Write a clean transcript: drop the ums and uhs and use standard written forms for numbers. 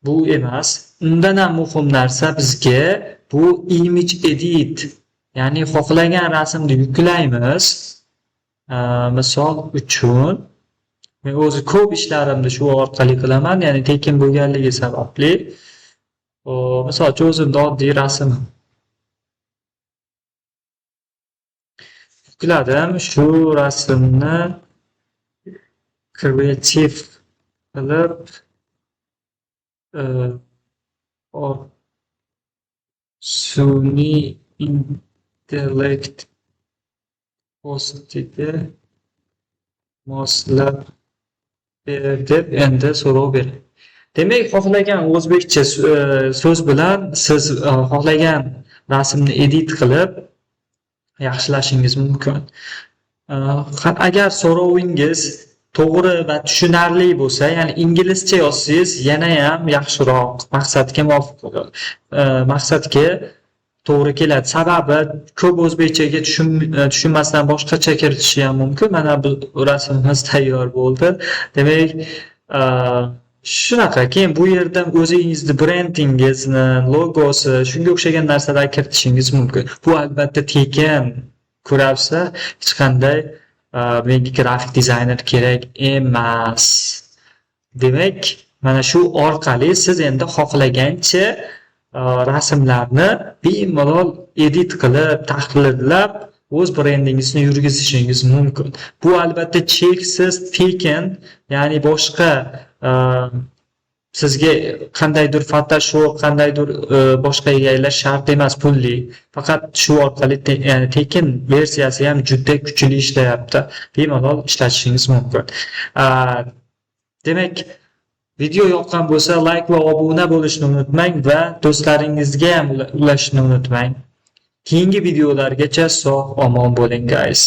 bu emas. Undan ham muhim narsa bizga bu image edit. Ya'ni xohlagan rasmni yuklaymiz. Misol uchun men o'zi ko'p ishlarimni shu orqali qilaman, ya'ni tekin bo'lganligi sababli. Misol uchun o'zimda oddiy rasm yukladim. Shu rasmni kreativ qilib sun'iy intellekt postiga moslab deb endi so'rov beradi. Demak, xohlagan o'zbekcha so'z bilan siz xohlagan rasmni edit qilib yaxshilashingiz mumkin. Agar so'rovingiz to'g'ri va tushunarli bo'lsa, ya'ni inglizcha yozsangiz yana ham yaxshiroq, maqsadga to'g'ri keladi. Sababi ko'p o'zbekchaga tushunmasdan boshqacha kiritishi ham mumkin. Mana bu rasmimiz tayyor bo'ldi. Demak, shunaqa. Keyin bu yerdan o'zingizni brendingizni, logosi, shunga o'xshagan narsalar kiritishingiz mumkin. Bu albatta tekin. Ko'rabsa, hech qanday menga grafik dizayner kerak emas. Demak, mana shu orqali siz endi xohlagancha rasmlarni bemalol edit qilib, tahlillab, o'z brendingizni yurgizishingiz mumkin. Bu albatta cheksiz tekin, ya'ni boshqa sizga qandaydir Photoshop, qandaydir boshqa egallash shart emas, pulli. Faqat shu orqali ya'ni tekin versiyasi ham juda kuchli ishlayapti. Bemalol ishlatishingiz mumkin. Demak, video yoqqan bo'lsa, like va obuna bo'lishni unutmang va do'stlaringizga ham ulashishni unutmang. Keyingi videolargacha sog', omon bo'ling, guys.